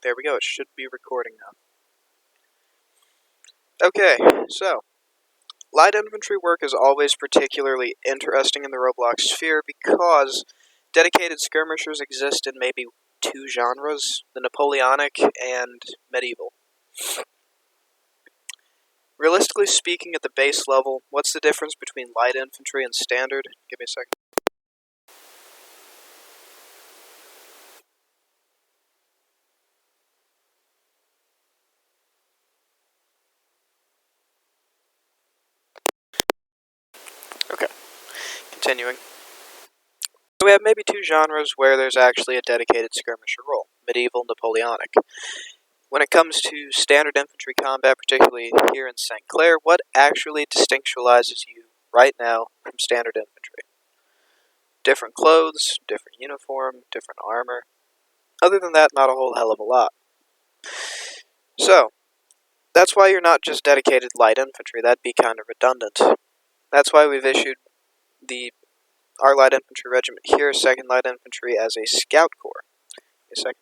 There we go, it should be recording now. Okay, so, light infantry work is always particularly interesting in the Roblox sphere because dedicated skirmishers exist in maybe two genres, the Napoleonic and medieval. Realistically speaking, at the base level, what's the difference between light infantry and standard? Give me a second. Okay, continuing. So we have maybe two genres where there's actually a dedicated skirmisher role, medieval, Napoleonic. When it comes to standard infantry combat, particularly here in St. Clair, what actually distinctualizes you right now from standard infantry? Different clothes, different uniform, different armor. Other than that, not a whole hell of a lot. So, that's why you're not just dedicated light infantry, that'd be kind of redundant. That's why we've issued our light infantry regiment here, 2nd Light Infantry, as a scout corps. A second.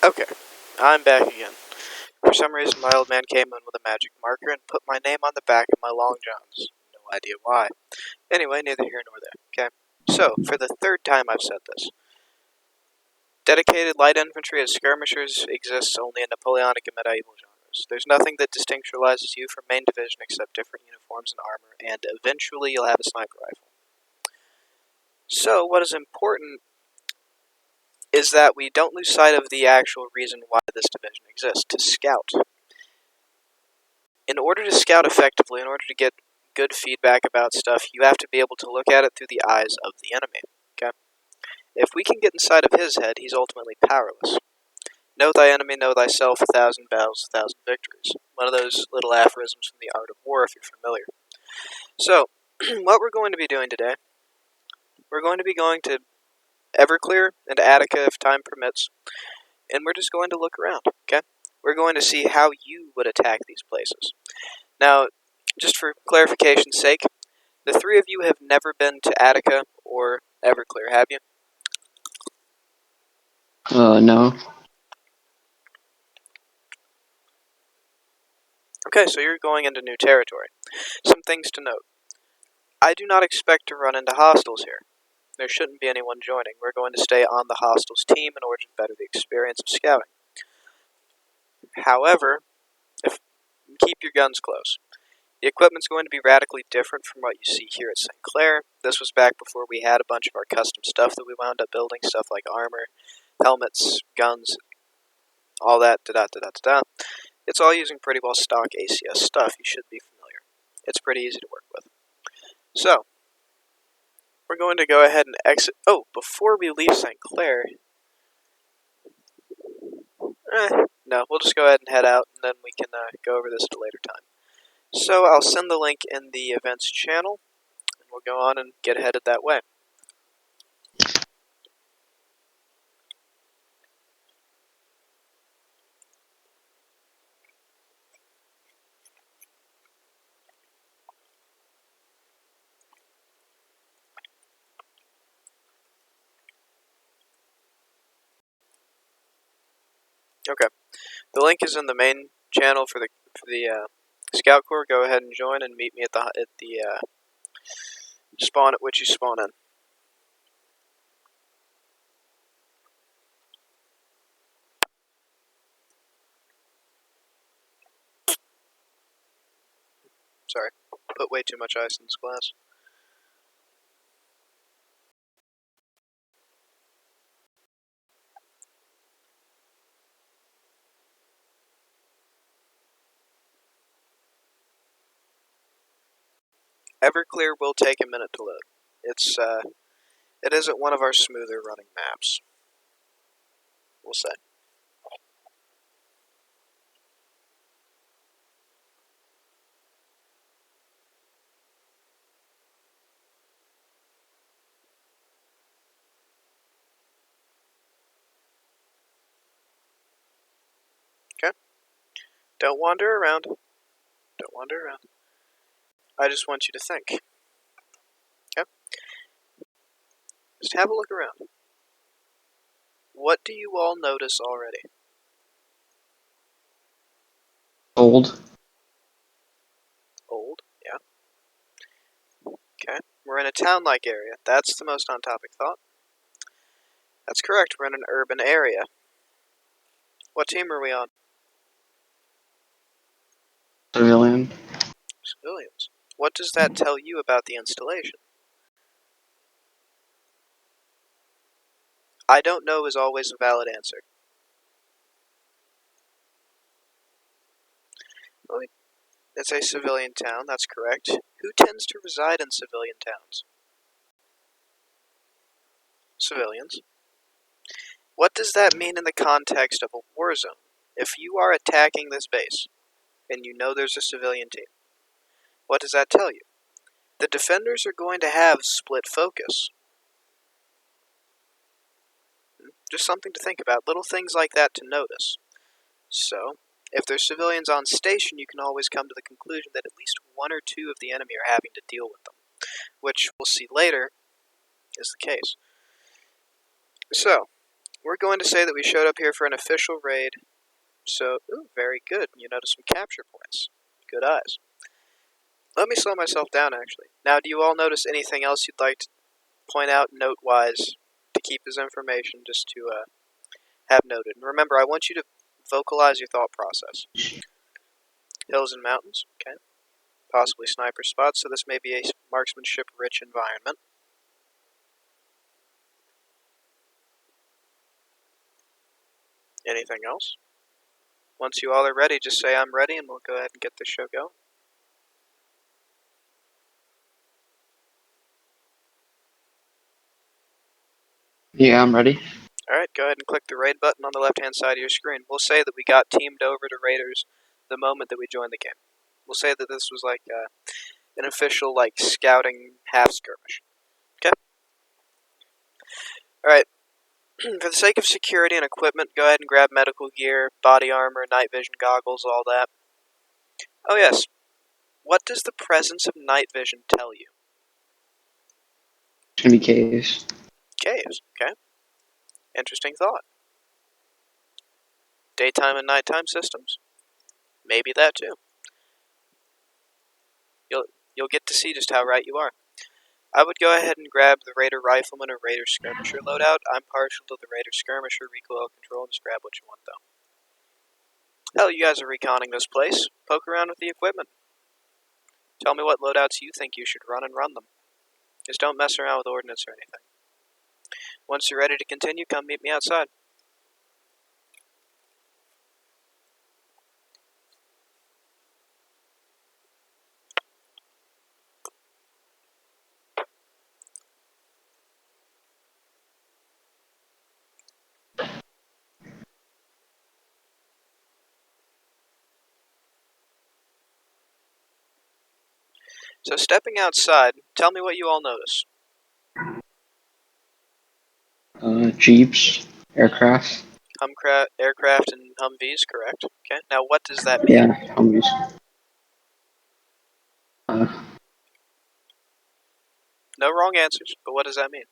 Okay, I'm back again. For some reason, my old man came in with a magic marker and put my name on the back of my long johns. No idea why. Anyway, neither here nor there, okay? So, for the third time I've said this. Dedicated light infantry as skirmishers exists only in Napoleonic and medieval genres. There's nothing that distinctualizes you from main division except different uniforms and armor, and eventually you'll have a sniper rifle. So, what is important is that we don't lose sight of the actual reason why this division exists, to scout. In order to scout effectively, in order to get good feedback about stuff, you have to be able to look at it through the eyes of the enemy, okay? If we can get inside of his head, he's ultimately powerless. Know thy enemy, know thyself, 1,000 battles, 1,000 victories. One of those little aphorisms from the Art of War, if you're familiar. So, what we're going to be doing today, we're going to be going to Everclear and Attica if time permits, and we're just going to look around, okay? We're going to see how you would attack these places. Now, just for clarification's sake, the three of you have never been to Attica or Everclear, have you? No. Okay, so you're going into new territory. Some things to note. I do not expect to run into hostiles here. There shouldn't be anyone joining. We're going to stay on the hostiles team in order to better the experience of scouting. However, keep your guns close. The equipment's going to be radically different from what you see here at St. Clair. This was back before we had a bunch of our custom stuff that we wound up building, stuff like armor, helmets, guns, all that, da-da-da-da-da-da. It's all using pretty well stock ACS stuff. You should be familiar. It's pretty easy to work with. So, we're going to go ahead and exit. Oh, before we leave St. Clair, no, we'll just go ahead and head out, and then we can go over this at a later time. So I'll send the link in the events channel, and we'll go on and get headed that way. Okay, the link is in the main channel for the Scout Corps. Go ahead and join and meet me at the Spawn at which you spawn in. Sorry, put way too much ice in this glass. Everclear will take a minute to load. It isn't one of our smoother running maps. We'll say. Okay? Don't wander around. Don't wander around. I just want you to think. Okay? Just have a look around. What do you all notice already? Old. Old, yeah. Okay. We're in a town-like area. That's the most on-topic thought. That's correct. We're in an urban area. What team are we on? Civilian. Civilians. What does that tell you about the installation? I don't know is always a valid answer. Well, it's a civilian town, that's correct. Who tends to reside in civilian towns? Civilians. What does that mean in the context of a war zone? If you are attacking this base, and you know there's a civilian team, what does that tell you? The defenders are going to have split focus. Just something to think about. Little things like that to notice. So, if there's civilians on station, you can always come to the conclusion that at least one or two of the enemy are having to deal with them, which we'll see later is the case. So, we're going to say that we showed up here for an official raid. So, ooh, very good. You notice some capture points. Good eyes. Let me slow myself down, actually. Now, do you all notice anything else you'd like to point out note-wise to keep as information, just to have noted? And remember, I want you to vocalize your thought process. Hills and mountains, okay. Possibly sniper spots, so this may be a marksmanship-rich environment. Anything else? Once you all are ready, just say I'm ready, and we'll go ahead and get this show going. Yeah, I'm ready. Alright, go ahead and click the raid button on the left-hand side of your screen. We'll say that we got teamed over to raiders the moment that we joined the game. We'll say that this was like an official, like, scouting half-skirmish. Okay? Alright, for the sake of security and equipment, go ahead and grab medical gear, body armor, night vision goggles, all that. Oh yes, what does the presence of night vision tell you? It's gonna be caves. Caves, okay. Interesting thought. Daytime and nighttime systems? Maybe that too. You'll get to see just how right you are. I would go ahead and grab the Raider Rifleman or Raider Skirmisher loadout. I'm partial to the Raider Skirmisher recoil control. Just grab what you want, though. Hell, you guys are reconning this place. Poke around with the equipment. Tell me what loadouts you think you should run and run them. Just don't mess around with ordnance or anything. Once you're ready to continue, come meet me outside. So stepping outside, tell me what you all notice. Jeeps, aircraft. Aircraft and Humvees, correct. Okay, now what does that mean? Yeah, Humvees. No wrong answers, but what does that mean?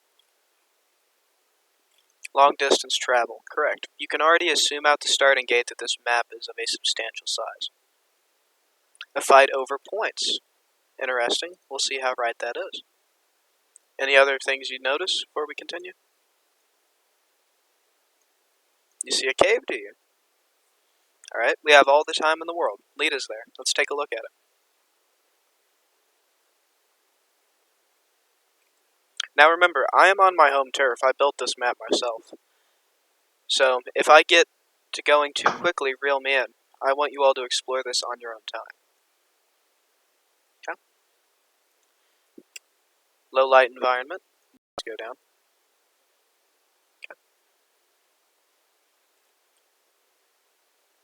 Long distance travel, correct. You can already assume out the starting gate that this map is of a substantial size. A fight over points. Interesting. We'll see how right that is. Any other things you notice before we continue? You see a cave, do you? Alright, we have all the time in the world. Lead us there. Let's take a look at it. Now remember, I am on my home turf. I built this map myself. So, if I get to going too quickly, reel me in. I want you all to explore this on your own time. Okay? Low light environment. Let's go down.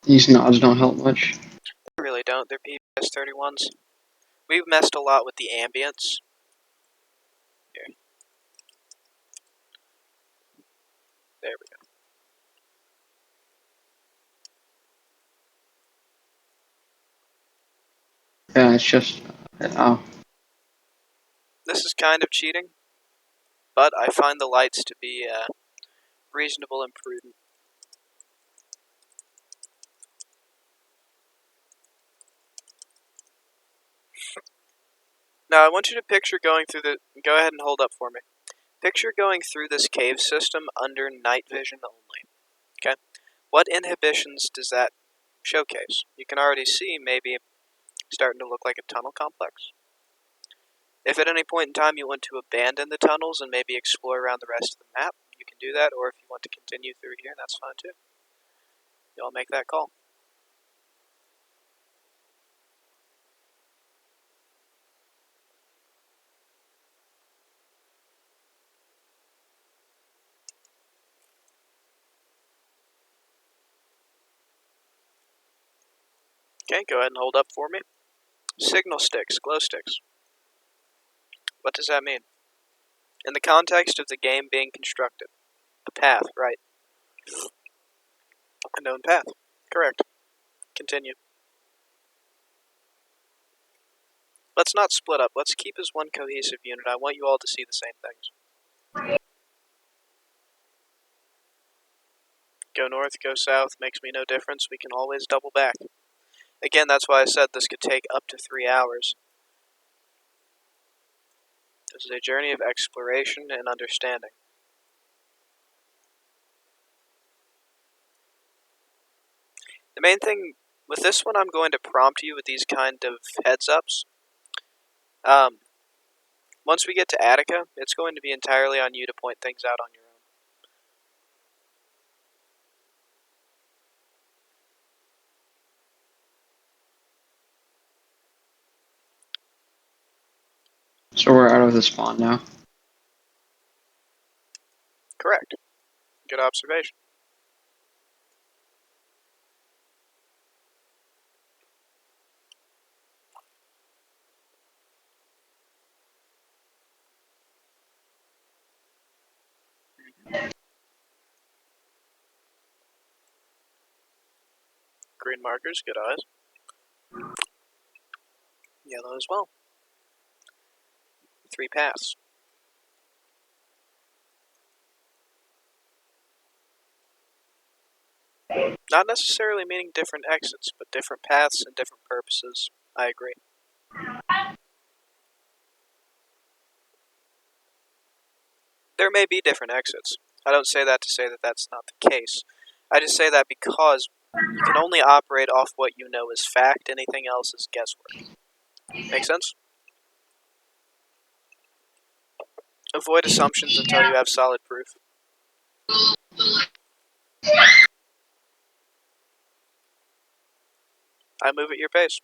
These nods don't help much. They really don't. They're PPS-31s. We've messed a lot with the ambience. Here. There we go. Yeah, it's just. Oh. This is kind of cheating, but I find the lights to be reasonable and prudent. Now I want you to picture going through the... Go ahead and hold up for me. Picture going through this cave system under night vision only. Okay? What inhibitions does that showcase? You can already see maybe starting to look like a tunnel complex. If at any point in time you want to abandon the tunnels and maybe explore around the rest of the map, you can do that, or if you want to continue through here, that's fine too. Y'all make that call. Okay, go ahead and hold up for me. Signal sticks, glow sticks. What does that mean? In the context of the game being constructed. A path, right. A known path. Correct. Continue. Let's not split up. Let's keep as one cohesive unit. I want you all to see the same things. Go north, go south, makes me no difference. We can always double back. Again, that's why I said this could take up to 3 hours. This is a journey of exploration and understanding. The main thing with this one, I'm going to prompt you with these kind of heads-ups. Once we get to Attica, it's going to be entirely on you to point things out on your own. So we're out of the spawn now. Correct. Good observation. Green markers, good eyes. Yellow as well. 3 paths. Not necessarily meaning different exits, but different paths and different purposes. I agree. There may be different exits. I don't say that to say that that's not the case. I just say that because you can only operate off what you know is fact. Anything else is guesswork. Make sense? Avoid assumptions until you have solid proof. I move at your pace.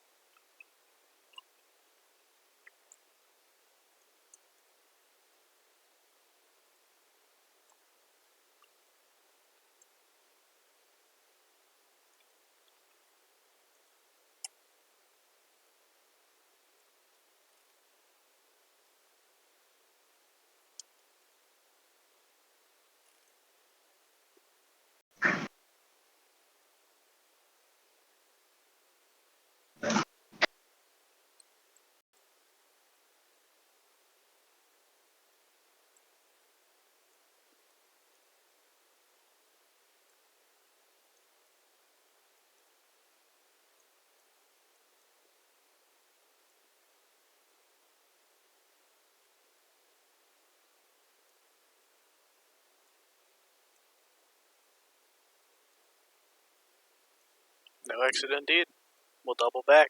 No exit indeed. We'll double back.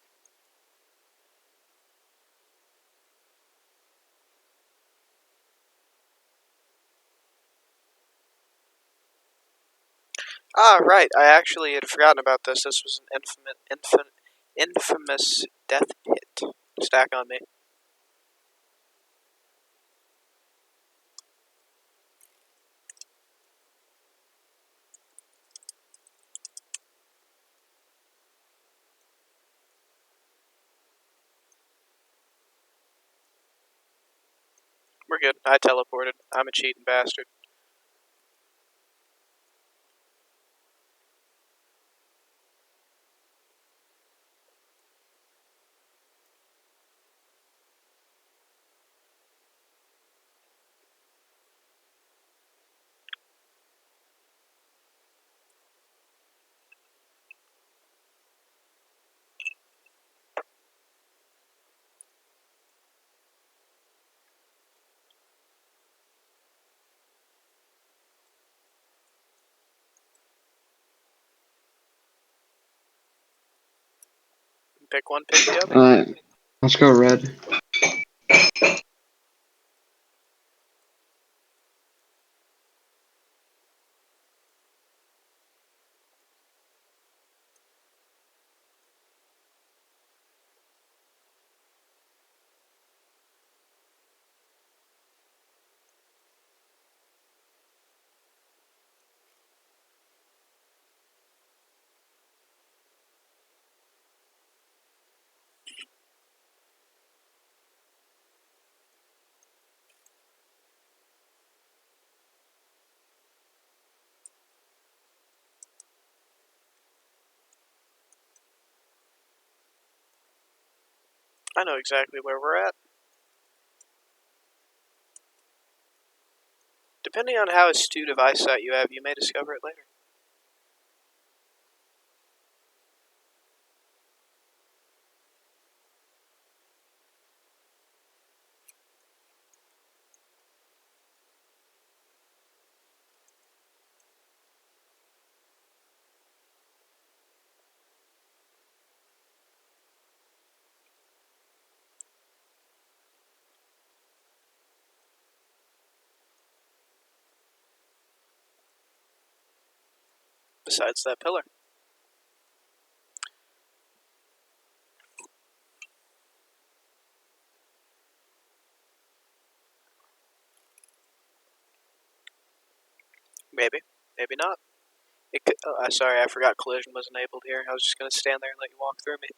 Ah, right. I actually had forgotten about this. This was an infamous death pit. Stack on me. We're good. I teleported. I'm a cheating bastard. Pick one, pick the other. Alright, let's go red. I know exactly where we're at. Depending on how astute of eyesight you have, you may discover it later. Besides that pillar. Maybe. Maybe not. It could, sorry, I forgot collision was enabled here. I was just going to stand there and let you walk through me.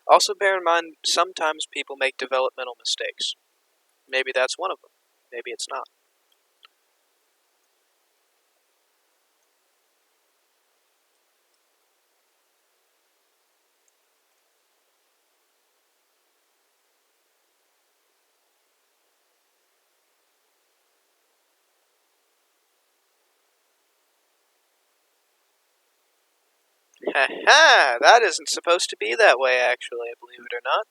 Also bear in mind, sometimes people make developmental mistakes. Maybe that's one of them. Maybe it's not. Ha ha! That isn't supposed to be that way, actually, believe it or not.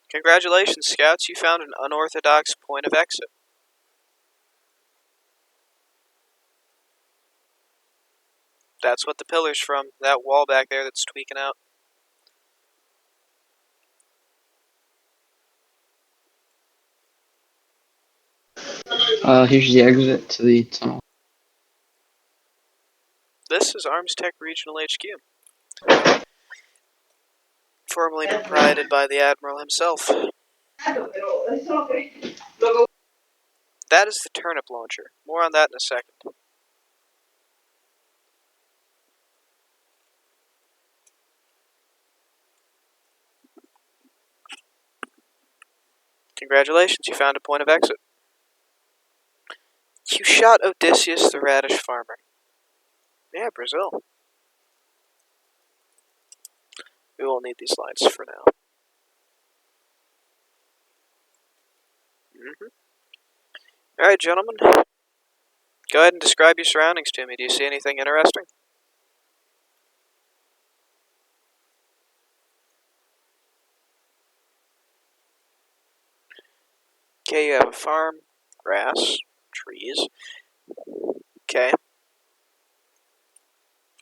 Congratulations, Scouts, you found an unorthodox point of exit. That's what the pillar's from, that wall back there that's tweaking out. Here's the exit to the tunnel. This is Arms Tech Regional HQ. Formerly proprieted by the Admiral himself. That is the turnip launcher. More on that in a second. Congratulations, you found a point of exit. You shot Odysseus the radish farmer. Yeah, Brazil. We won't need these lines for now. Alright, gentlemen. Go ahead and describe your surroundings to me. Do you see anything interesting? Okay, you have a farm, grass, trees. Okay.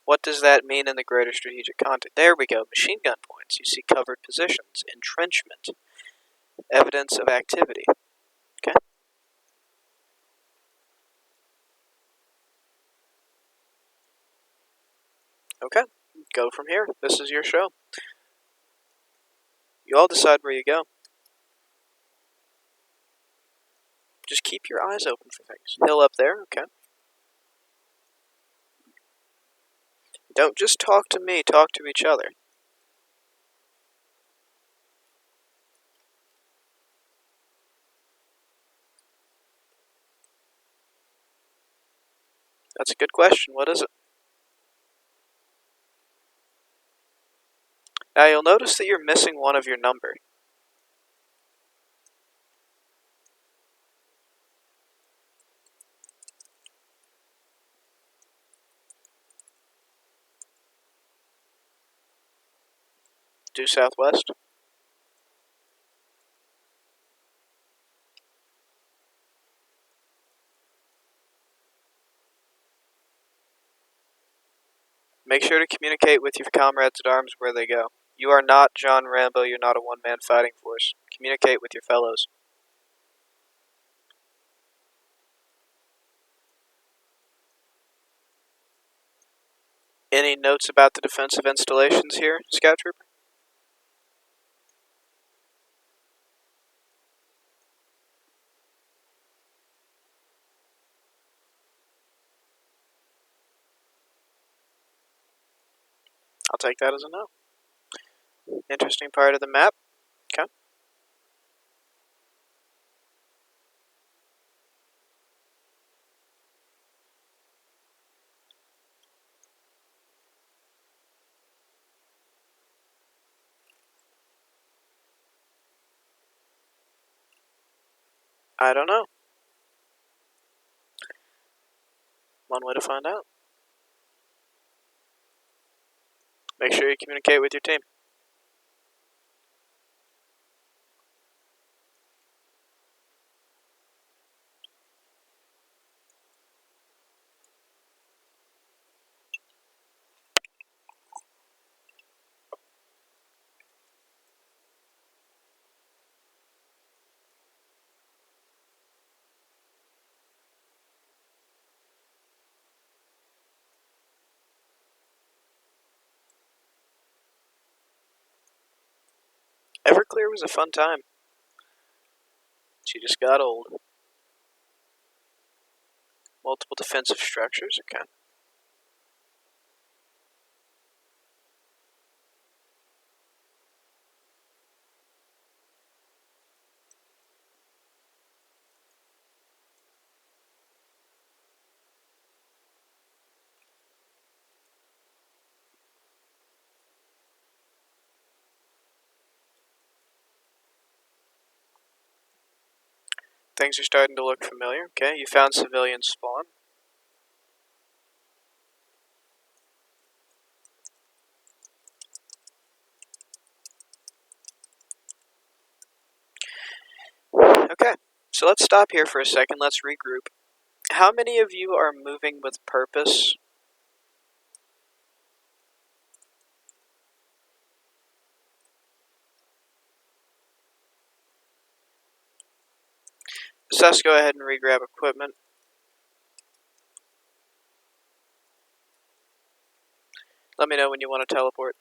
What does that mean in the greater strategic context? There we go. Machine gun points. You see covered positions, entrenchment, evidence of activity. Okay. Okay. Go from here. This is your show. You all decide where you go. Just keep your eyes open for things. Hill up there. Okay. Don't just talk to me. Talk to each other. That's a good question. What is it? Now you'll notice that you're missing one of your number. Due southwest. Make sure to communicate with your comrades at arms where they go. You are not John Rambo. You're not a one-man fighting force. Communicate with your fellows. Any notes about the defensive installations here, Scout Trooper? I'll take that as a no. Interesting part of the map. Okay. I don't know. One way to find out. Make sure you communicate with your team. Everclear was a fun time. She just got old. Multiple defensive structures. Okay. Things are starting to look familiar. Okay, you found civilian spawn. Okay, so let's stop here for a second. Let's regroup. How many of you are moving with purpose? Sus, go ahead and re-grab equipment. Let me know when you want to teleport.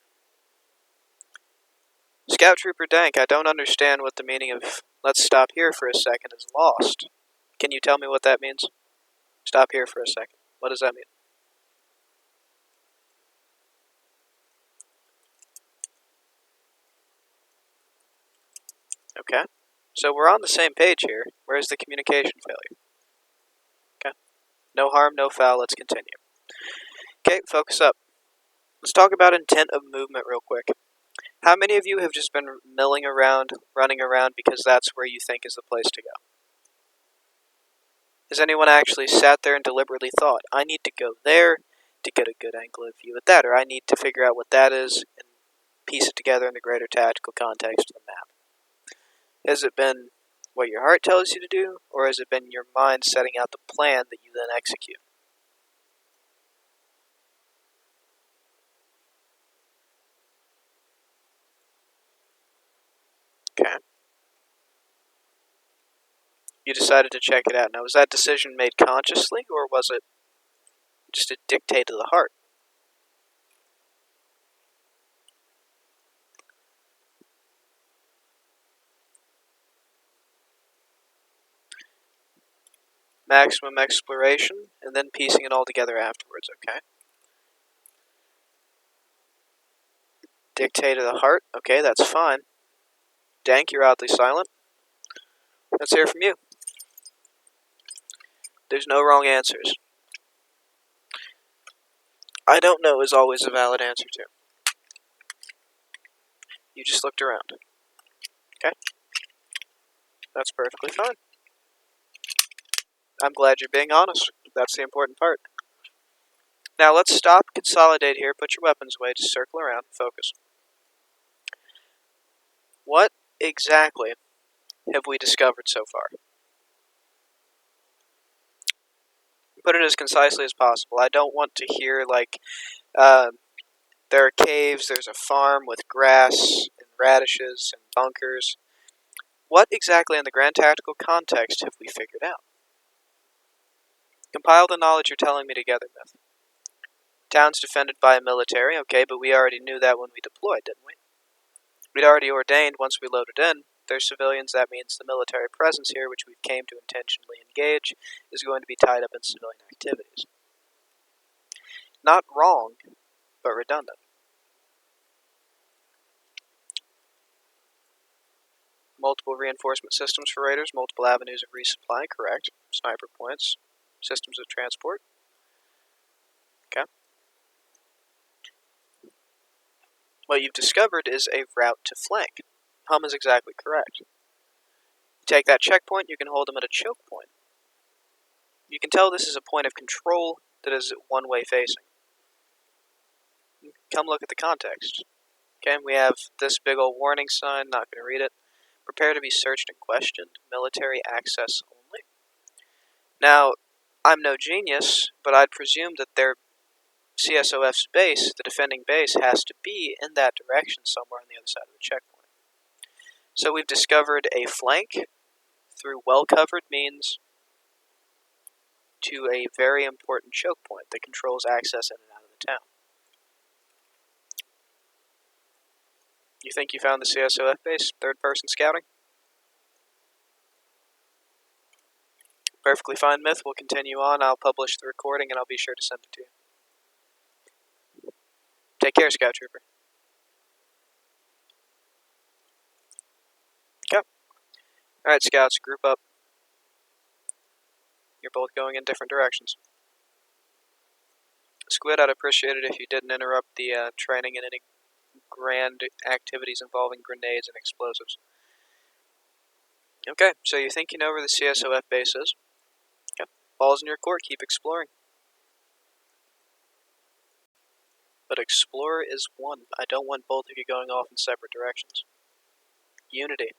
Scout Trooper Dank, I don't understand what the meaning of let's stop here for a second is lost. Can you tell me what that means? Stop here for a second. What does that mean? Okay. So we're on the same page here. Where's the communication failure? Okay. No harm, no foul. Let's continue. Okay, focus up. Let's talk about intent of movement real quick. How many of you have just been milling around, running around because that's where you think is the place to go? Has anyone actually sat there and deliberately thought, I need to go there to get a good angle of view at that, or I need to figure out what that is and piece it together in the greater tactical context of the map? Has it been what your heart tells you to do, or has it been your mind setting out the plan that you then execute? Okay. You decided to check it out. Now, was that decision made consciously, or was it just a dictate of the heart? Maximum exploration, and then piecing it all together afterwards, okay? Dictate of the heart, okay, that's fine. Dank, you're oddly silent. Let's hear from you. There's no wrong answers. I don't know is always a valid answer too. You just looked around. Okay? That's perfectly fine. I'm glad you're being honest. That's the important part. Now let's stop, consolidate here, put your weapons away, just circle around, and focus. What exactly have we discovered so far? Put it as concisely as possible. I don't want to hear, like, there are caves, there's a farm with grass and radishes and bunkers. What exactly in the grand tactical context have we figured out? Compile the knowledge you're telling me together, Myth. Town's defended by a military, okay, but we already knew that when we deployed, didn't we? We'd already ordained once we loaded in, there's civilians, that means the military presence here, which we came to intentionally engage, is going to be tied up in civilian activities. Not wrong, but redundant. Multiple reinforcement systems for raiders, multiple avenues of resupply, correct. Sniper points, systems of transport. Okay. What you've discovered is a route to flank. Hum is exactly correct. You take that checkpoint, you can hold them at a choke point. You can tell this is a point of control that is one-way facing. Come look at the context. Okay, we have this big old warning sign, not going to read it. Prepare to be searched and questioned. Military access only. Now, I'm no genius, but I'd presume that their CSOF's base, the defending base, has to be in that direction somewhere on the other side of the checkpoint. So we've discovered a flank through well-covered means to a very important choke point that controls access in and out of the town. You think you found the CSOF base, third-person scouting? Perfectly fine, Myth. We'll continue on. I'll publish the recording, and I'll be sure to send it to you. Take care, Scout Trooper. Okay. Alright, Scouts, group up. You're both going in different directions. Squid, I'd appreciate it if you didn't interrupt the training in any grand activities involving grenades and explosives. Okay, so you think you know where the CSOF base is? Okay. Ball's in your court, keep exploring. But explorer is one. I don't want both of you going off in separate directions. Unity.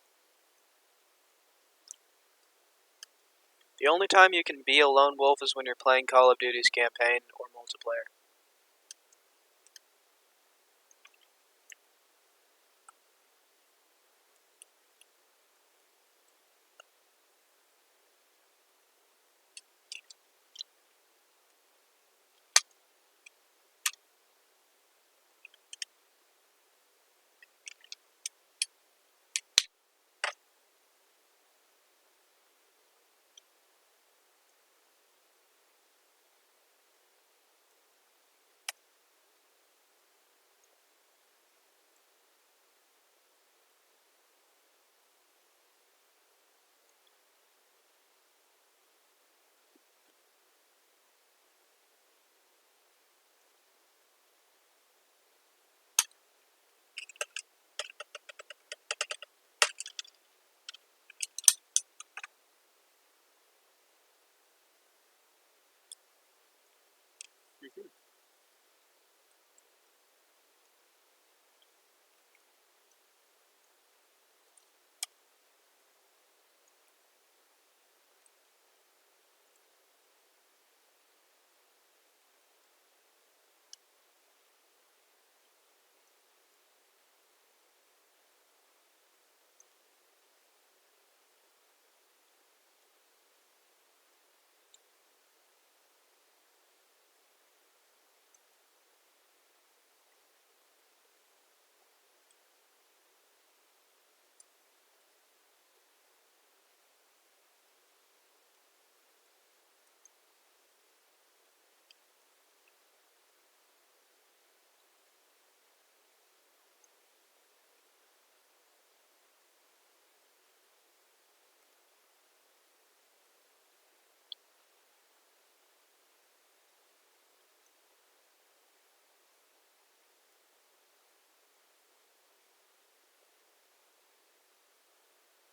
The only time you can be a lone wolf is when you're playing Call of Duty's campaign or multiplayer.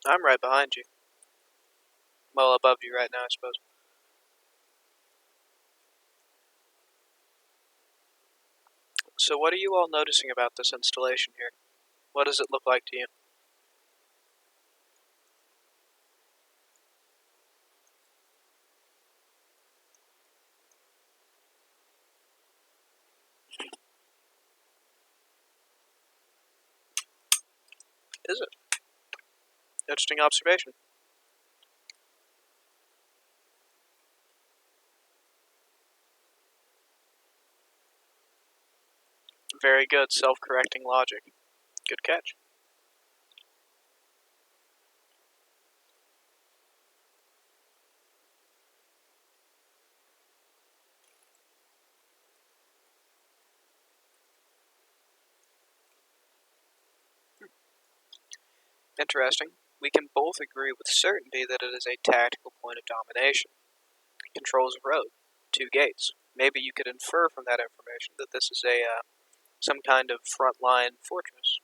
I'm right behind you. Well, above you right now, I suppose. So what are you all noticing about this installation here? What does it look like to you? Is it? Interesting observation. Very good self-correcting logic. Good catch. Interesting. We can both agree with certainty that it is a tactical point of domination. It controls a road, 2 gates. Maybe you could infer from that information that this is some kind of frontline fortress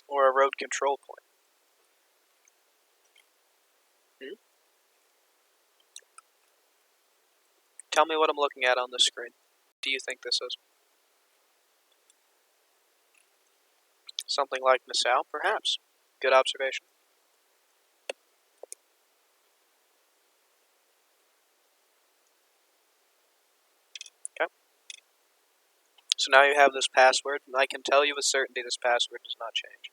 or a road control point. Hmm? Tell me what I'm looking at on this screen. What do you think this is? Something like Nassau, perhaps. Good observation. Okay. So now you have this password, and I can tell you with certainty this password does not change.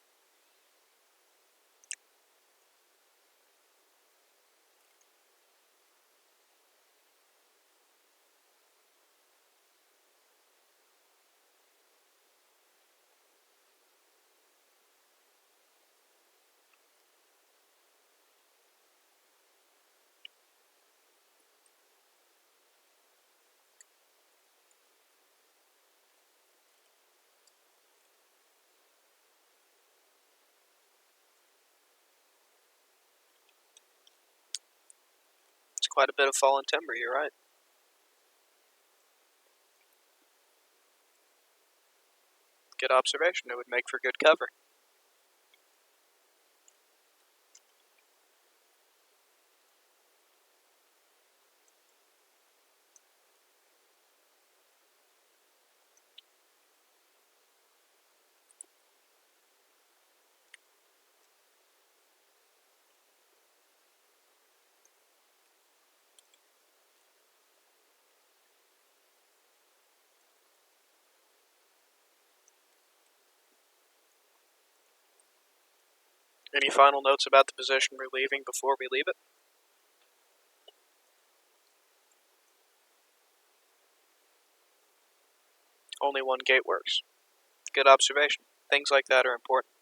It's quite a bit of fallen timber, you're right. Good observation. It would make for good cover. Any final notes about the position we're leaving before we leave it? Only 1 gate works. Good observation. Things like that are important.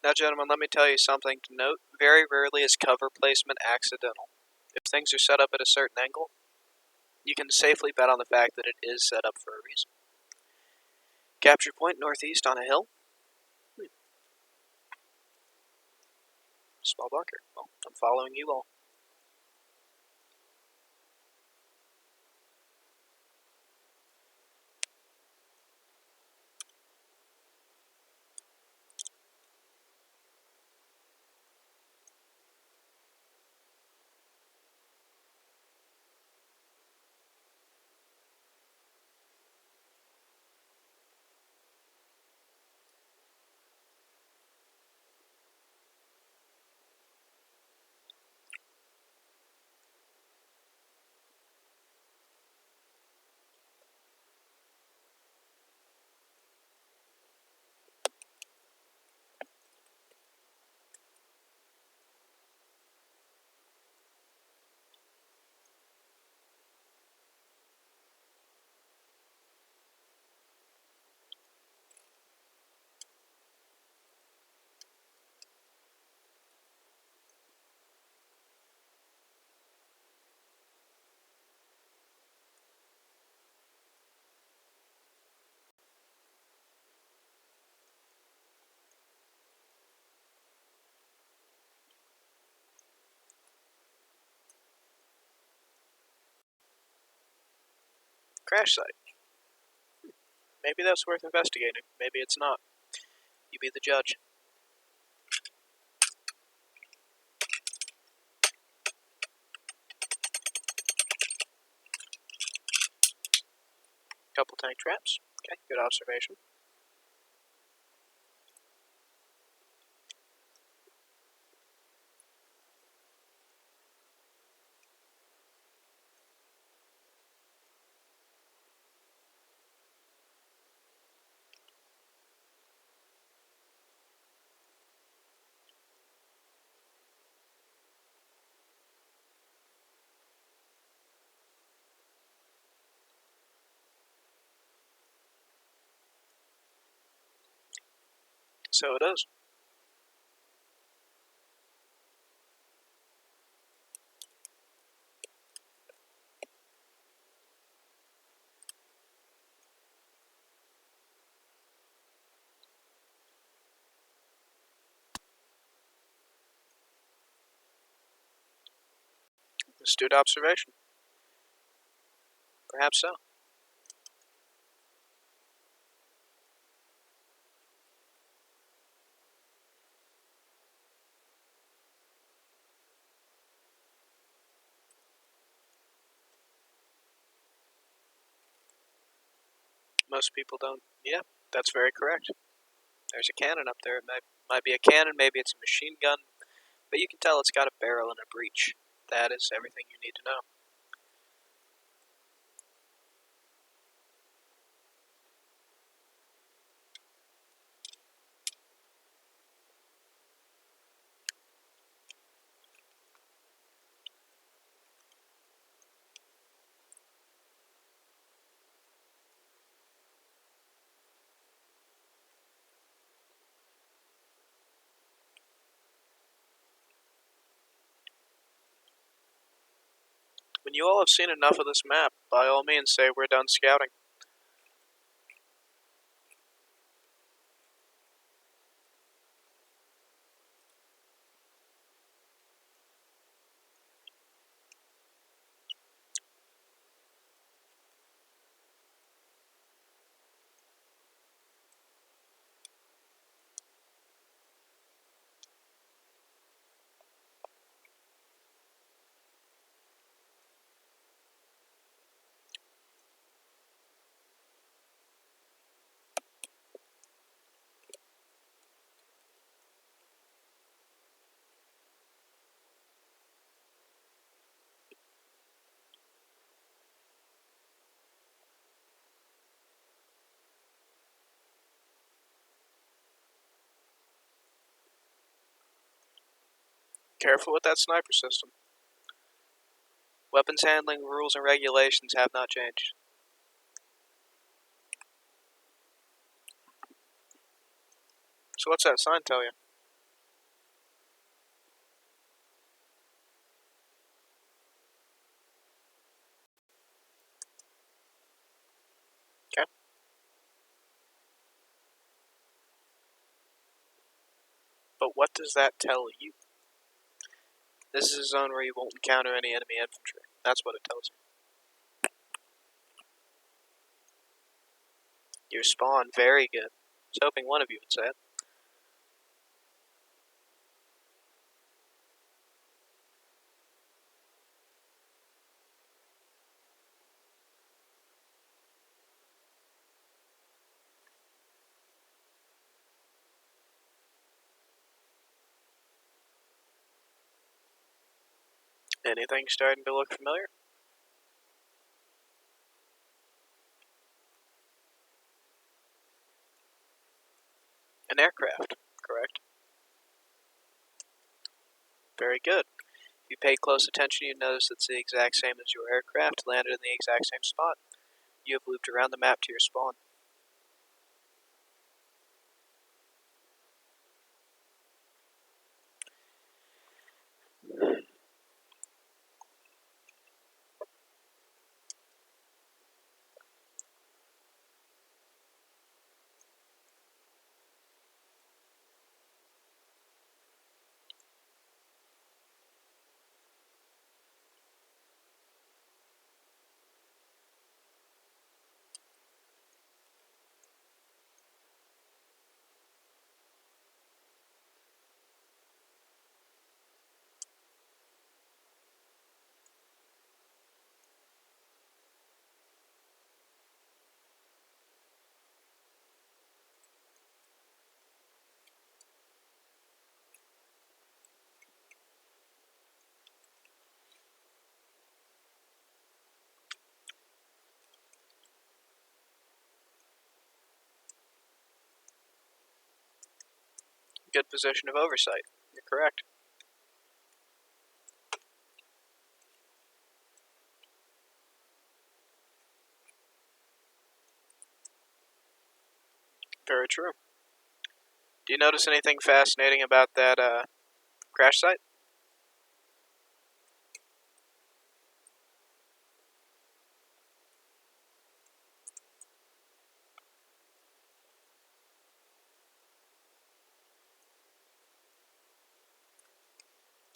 Now, gentlemen, let me tell you something to note. Very rarely is cover placement accidental. If things are set up at a certain angle, you can safely bet on the fact that it is set up for a reason. Capture point northeast on a hill. Small bunker. Well, I'm following you all. Crash site. Maybe that's worth investigating. Maybe it's not. You be the judge. Couple tank traps. Okay, good observation. So it is. Astute observation. Perhaps so. Most people don't. Yeah, that's very correct. There's a cannon up there. It might be a cannon, maybe it's a machine gun, but you can tell it's got a barrel and a breech. That is everything you need to know. When you all have seen enough of this map, by all means say we're done scouting. Careful with that sniper system. Weapons handling rules and regulations have not changed. So what's that sign tell you? Okay. But what does that tell you? This is a zone where you won't encounter any enemy infantry. That's what it tells you. Your spawn, very good. I was hoping one of you would say it. Anything starting to look familiar? An aircraft, correct? Very good. If you pay close attention, you notice it's the exact same as your aircraft, landed in the exact same spot. You have looped around the map to your spawn. Good position of oversight. You're correct. Very true. Do you notice anything fascinating about that crash site?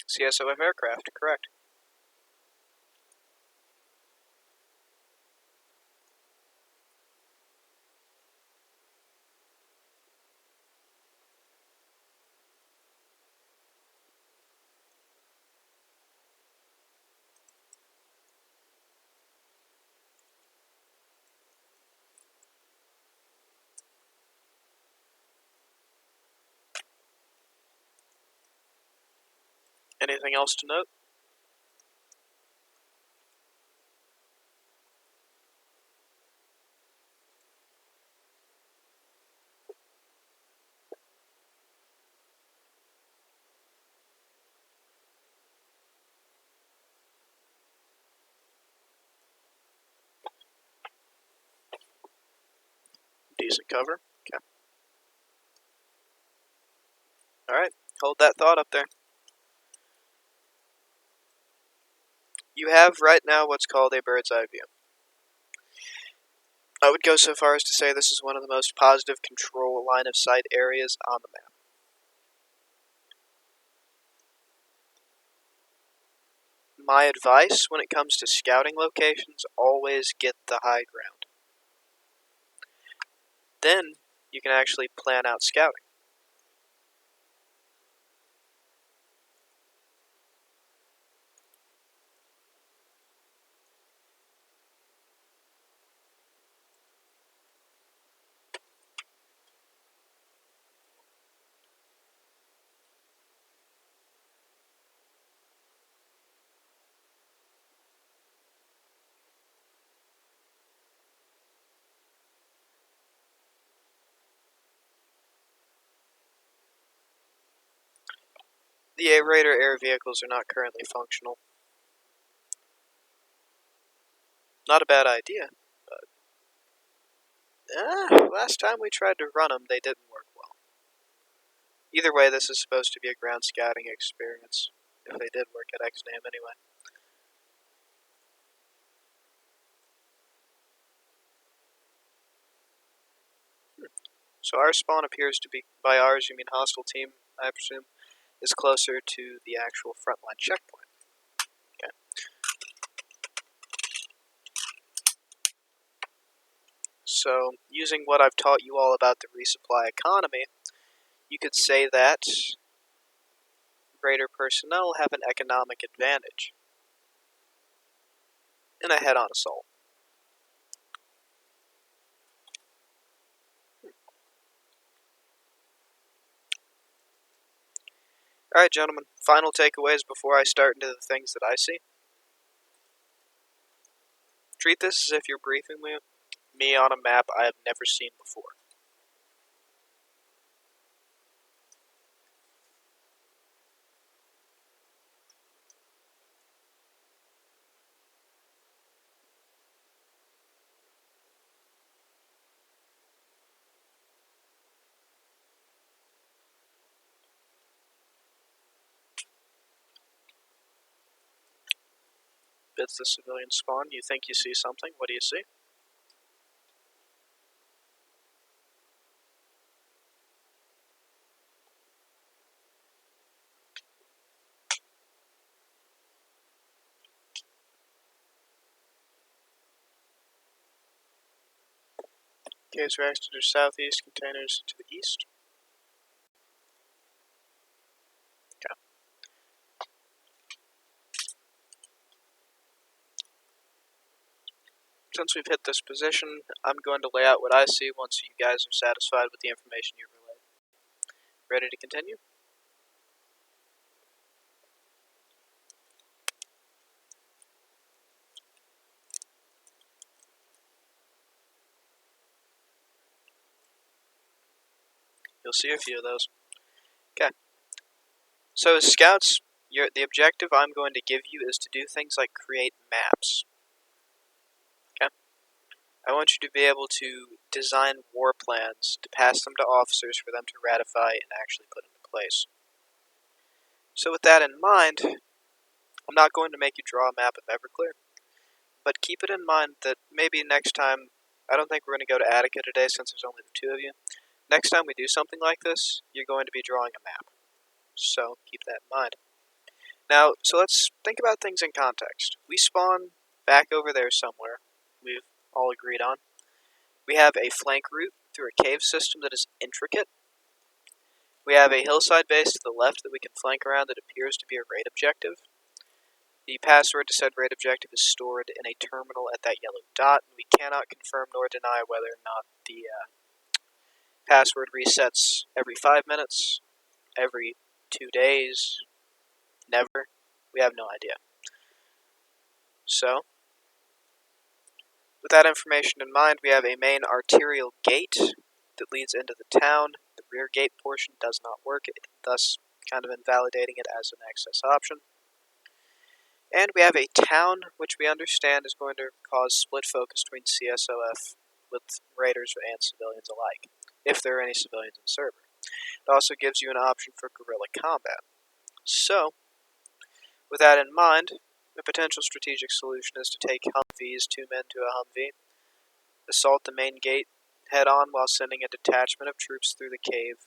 CSOF aircraft, correct. Anything else to note? Decent cover. Okay. Alright, hold that thought up there. You have right now what's called a bird's eye view. I would go so far as to say this is one of the most positive control line of sight areas on the map. My advice when it comes to scouting locations, always get the high ground. Then you can actually plan out scouting. The A-Raider air vehicles are not currently functional. Not a bad idea, but last time we tried to run them, they didn't work well. Either way, this is supposed to be a ground scouting experience, if they did work at X-Name anyway. So our spawn appears to be, by ours you mean hostile team, I presume, is closer to the actual frontline checkpoint. Okay. So, using what I've taught you all about the resupply economy, you could say that Raider personnel have an economic advantage in a head-on assault. Alright, gentlemen, final takeaways before I start into the things that I see. Treat this as if you're briefing me on a map I have never seen before. Bids the civilian spawn. You think you see something? What do you see? Case reacts to the southeast, containers to the east. Okay. Since we've hit this position, I'm going to lay out what I see once you guys are satisfied with the information you've relayed. Ready to continue? You'll see a few of those. So as scouts, the objective I'm going to give you is to do things like create maps. Okay? I want you to be able to design war plans to pass them to officers for them to ratify and actually put into place. So with that in mind, I'm not going to make you draw a map of Everclear, but keep it in mind that maybe next time, I don't think we're going to go to Attica today since there's only the two of you. Next time we do something like this, you're going to be drawing a map. So keep that in mind. Now, so let's think about things in context. We spawn back over there somewhere, we've all agreed on. We have a flank route through a cave system that is intricate. We have a hillside base to the left that we can flank around that appears to be a raid objective. The password to said raid objective is stored in a terminal at that yellow dot, and we cannot confirm nor deny whether or not the password resets every 5 minutes, every 2 days, never. We have no idea. So, with that information in mind, we have a main arterial gate that leads into the town. The rear gate portion does not work, thus kind of invalidating it as an access option. And we have a town, which we understand is going to cause split focus between CSOF with raiders and civilians alike, if there are any civilians in the server. It also gives you an option for guerrilla combat. So, with that in mind, a potential strategic solution is to take Humvees, 2 men to a Humvee, assault the main gate head-on while sending a detachment of troops through the cave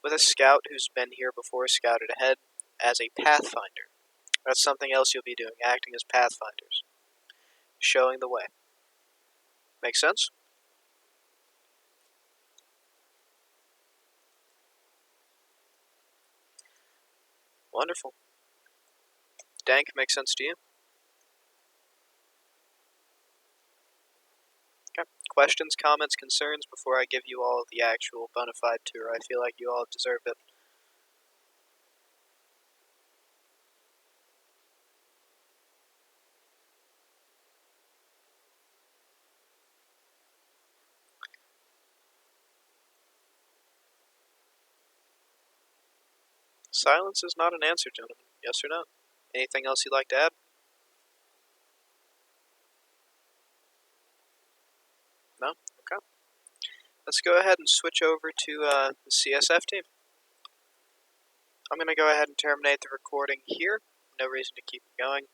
with a scout who's been here before, scouted ahead, as a pathfinder. That's something else you'll be doing, acting as pathfinders, showing the way. Make sense? Wonderful. Dank, makes sense to you? Okay. Questions, comments, concerns before I give you all the actual bona fide tour? I feel like you all deserve it. Silence is not an answer, gentlemen. Yes or no? Anything else you'd like to add? No? Okay. Let's go ahead and switch over to the CSF team. I'm going to go ahead and terminate the recording here. No reason to keep it going.